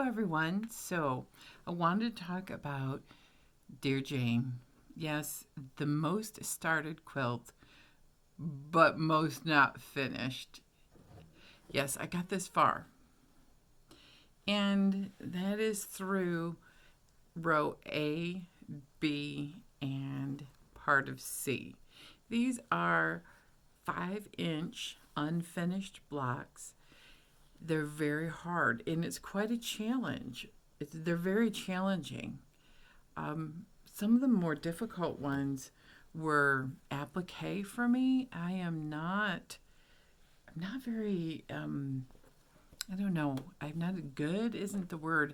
everyone. So, I wanted to talk about Dear Jane. Yes, the most started quilt, but most not finished. Yes, I got this far. And that is through row A, B, and part of C. These are 5-inch unfinished blocks. They're very hard, and it's quite a challenge. They're very challenging. Some of the more difficult ones were applique for me. I'm not very, I don't know, I'm not good, isn't the word.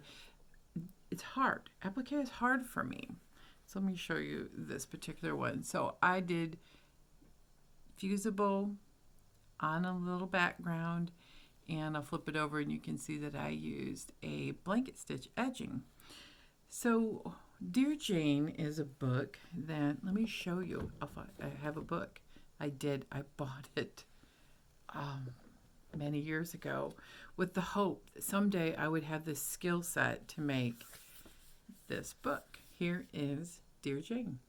It's hard. Applique is hard for me. So let me show you this particular one. So I did fusible on a little background, and I'll flip it over and you can see that I used a blanket stitch edging. So Dear Jane is a book that, let me show you. I have a book. I bought it many years ago with the hope that someday I would have this skill set to make this book. Here is Dear Jane.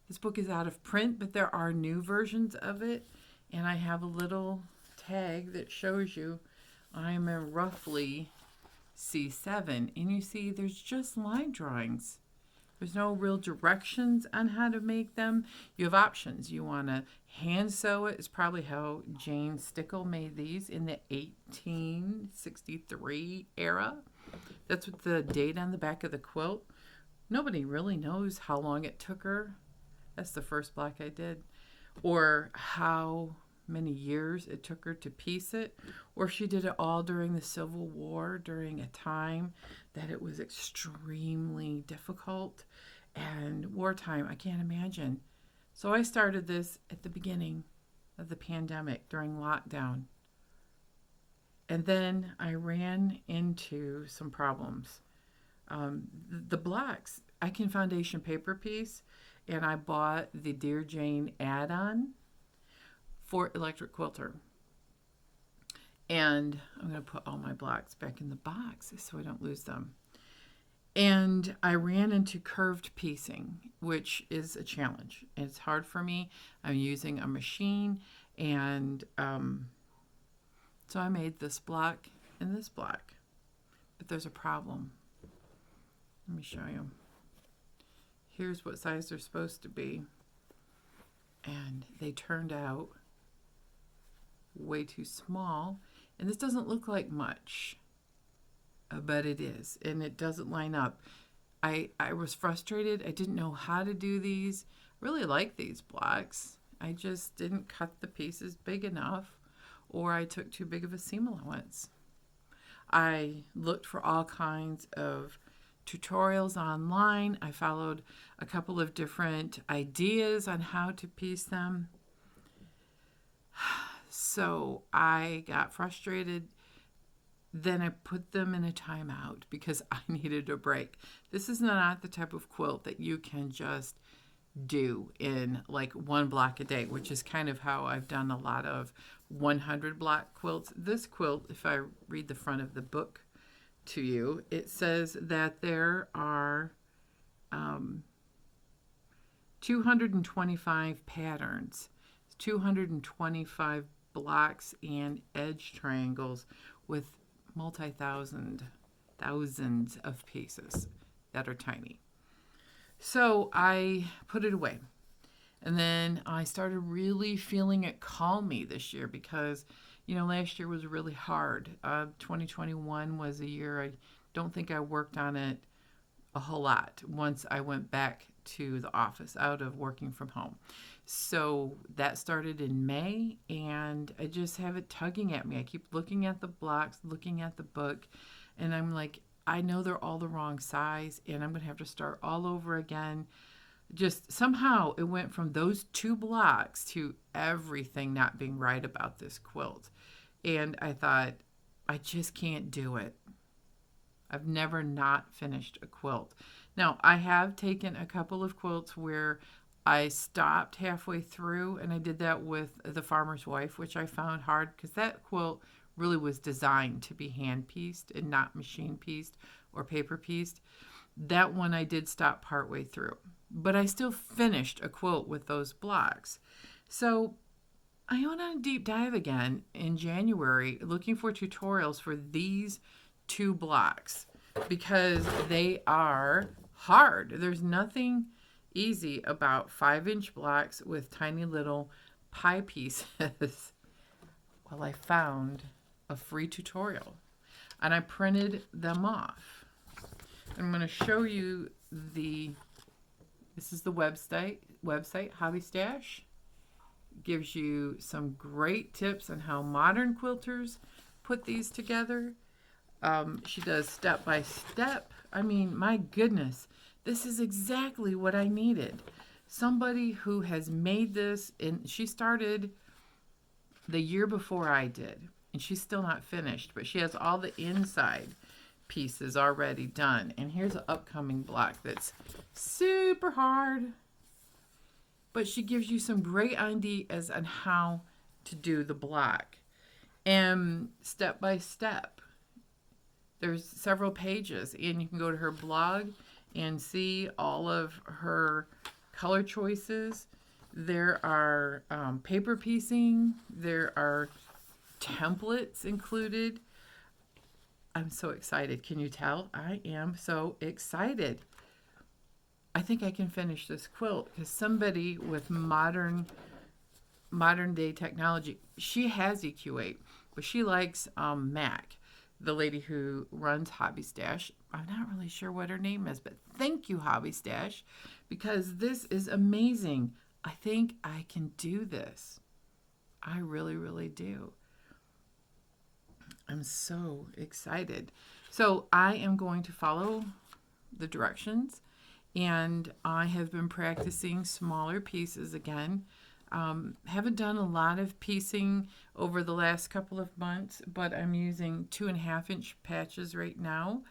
This book is out of print, but there are new versions of it, and I have a little tag that shows you I'm in roughly C7, and you see there's just line drawings. There's no real directions on how to make them. You have options. You want to hand sew it. It's probably how Jane Stickle made these in the 1863 era. That's what the date on the back of the quilt. Nobody really knows how long it took her. That's the first block I did. Or how many years it took her to piece it, or if she did it all during the Civil War, during a time that it was extremely difficult and wartime. I can't imagine. So I started this at the beginning of the pandemic during lockdown. And then I ran into some problems. The blocks, I can foundation paper piece, and I bought the Dear Jane add-on for electric quilter. And I'm going to put all my blocks back in the box so I don't lose them. And I ran into curved piecing, which is a challenge. It's hard for me. I'm using a machine, and so I made this block and this block. But there's a problem. Let me show you. Here's what size they're supposed to be. And they turned out way too small, and this doesn't look like much, but it is, and it doesn't line up. I was frustrated. I didn't know how to do these. I really like these blocks. I just didn't cut the pieces big enough, or I took too big of a seam allowance. I looked for all kinds of tutorials online. I followed a couple of different ideas on how to piece them. So I got frustrated. Then I put them in a timeout because I needed a break. This is not the type of quilt that you can just do in like one block a day, which is kind of how I've done a lot of 100 block quilts. This quilt, if I read the front of the book to you, it says that there are 225 patterns, 225 blocks and edge triangles with thousands of pieces that are tiny. So I put it away. And then I started really feeling it call me this year because, last year was really hard. 2021 was a year I don't think I worked on it a whole lot once I went back to the office out of working from home. So that started in May, and I just have it tugging at me. I keep looking at the blocks, looking at the book, and I'm like, I know they're all the wrong size, and I'm going to have to start all over again. Just somehow it went from those 2 blocks to everything not being right about this quilt. And I thought, I just can't do it. I've never not finished a quilt. Now, I have taken a couple of quilts where I stopped halfway through, and I did that with The Farmer's Wife, which I found hard because that quilt really was designed to be hand pieced and not machine pieced or paper pieced. That one I did stop partway through, but I still finished a quilt with those blocks. So I went on a deep dive again in January looking for tutorials for these 2 blocks because they are hard. There's nothing easy about 5-inch blocks with tiny little pie pieces. Well, I found a free tutorial and I printed them off. I'm going to show you this is the website Hobby Stash. Gives you some great tips on how modern quilters put these together. She does step by step. I mean, my goodness, this is exactly what I needed. Somebody who has made this, and she started the year before I did, and she's still not finished, but she has all the inside pieces already done. And here's an upcoming block that's super hard, but she gives you some great ideas on how to do the block. And step by step, there's several pages, and you can go to her blog and see all of her color choices. There are paper piecing. There are templates included. I'm so excited. Can you tell? I am so excited. I think I can finish this quilt because somebody with modern day technology, she has EQ8, but she likes Mac, the lady who runs Hobby Stash. I'm not really sure what her name is, but thank you, Hobby Stash, because this is amazing. I think I can do this. I really, really do. I'm so excited. So I am going to follow the directions, and I have been practicing smaller pieces again. Haven't done a lot of piecing over the last couple of months, but I'm using 2.5-inch patches right now,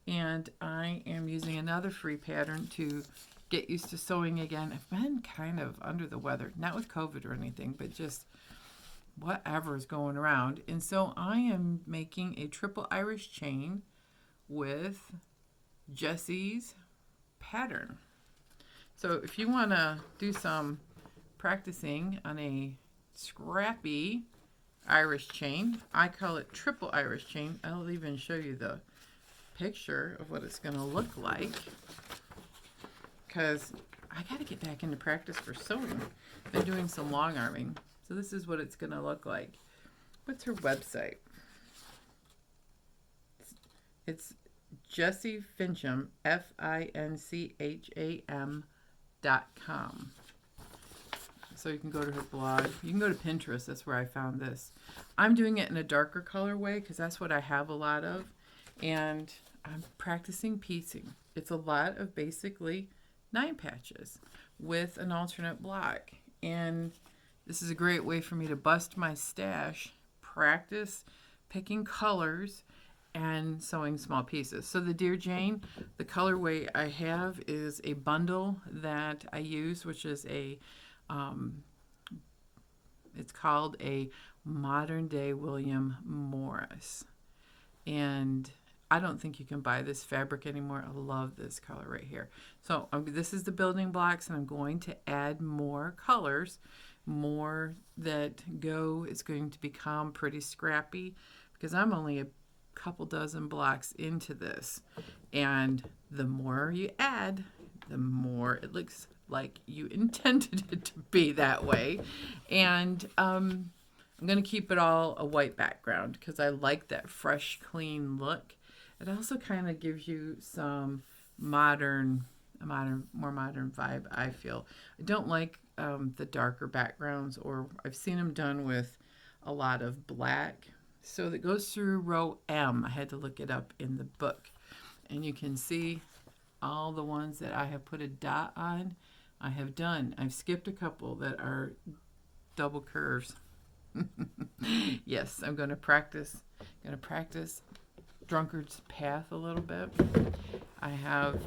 and I am using another free pattern to get used to sewing again. I've been kind of under the weather, not with COVID or anything, but just whatever is going around. And so I am making a triple Irish chain with Jessie's pattern. So if you want to do some practicing on a scrappy Irish chain, I call it triple Irish chain. I'll even show you the picture of what it's going to look like, because I got to get back into practice for sewing. I've been doing some long arming. So this is what it's going to look like. What's her website? It's Jessie Fincham, FINCHAM.com. So you can go to her blog. You can go to Pinterest. That's where I found this. I'm doing it in a darker colorway because that's what I have a lot of. And I'm practicing piecing. It's a lot of basically 9 patches with an alternate block. And this is a great way for me to bust my stash, practice picking colors, and sewing small pieces. So the Dear Jane, the colorway I have is a bundle that I use, which is it's called a modern day William Morris. And I don't think you can buy this fabric anymore. I love this color right here. So this is the building blocks, and I'm going to add more colors, more that go. It's going to become pretty scrappy because I'm only a couple dozen blocks into this. And the more you add, the more it looks like you intended it to be that way. And I'm going to keep it all a white background because I like that fresh, clean look. It also kind of gives you some more modern vibe, I feel. I don't like the darker backgrounds, or I've seen them done with a lot of black. So that goes through row M. I had to look it up in the book. And you can see all the ones that I have put a dot on, I have done. I've skipped a couple that are double curves. Yes, I'm going to practice. Drunkard's Path a little bit. I have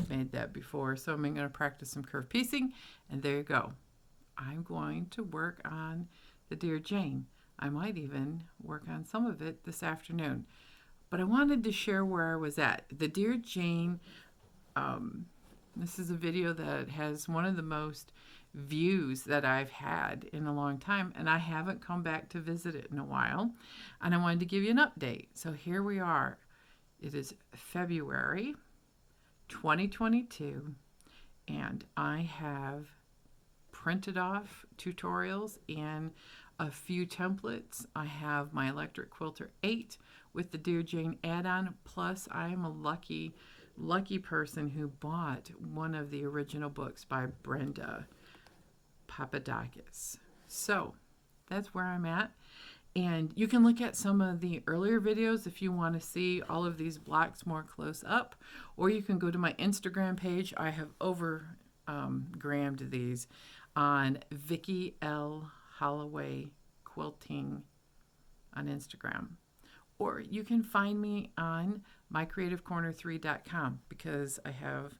made that before, so I'm going to practice some curve piecing, and there you go. I'm going to work on the Dear Jane. I might even work on some of it this afternoon. But I wanted to share where I was at. The Dear Jane, this is a video that has one of the most views that I've had in a long time, and I haven't come back to visit it in a while, and I wanted to give you an update. So here we are. It is February 2022, and I have printed off tutorials and a few templates. I have my electric quilter 8 with the Dear Jane add-on, plus I am a lucky person who bought one of the original books by Brenda Papadakis. So that's where I'm at. And you can look at some of the earlier videos if you want to see all of these blocks more close up, or you can go to my Instagram page. I have grammed these on Vicki L. Holloway Quilting on Instagram. Or you can find me on mycreativecorner3.com because I have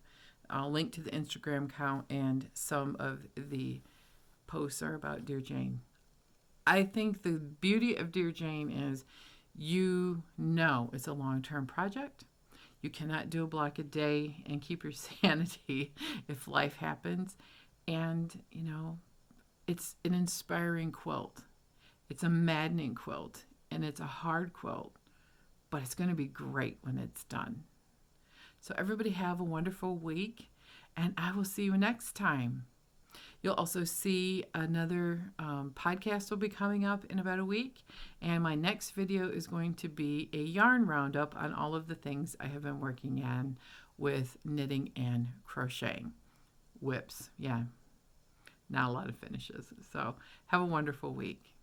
a link to the Instagram account, and some of the posts are about Dear Jane. I think the beauty of Dear Jane is it's a long-term project. You cannot do a block a day and keep your sanity if life happens. And, it's an inspiring quilt. It's a maddening quilt, and it's a hard quilt, but it's going to be great when it's done. So everybody have a wonderful week, and I will see you next time. You'll also see another podcast will be coming up in about a week, and my next video is going to be a yarn roundup on all of the things I have been working on with knitting and crocheting. Whips, yeah, not a lot of finishes. So have a wonderful week.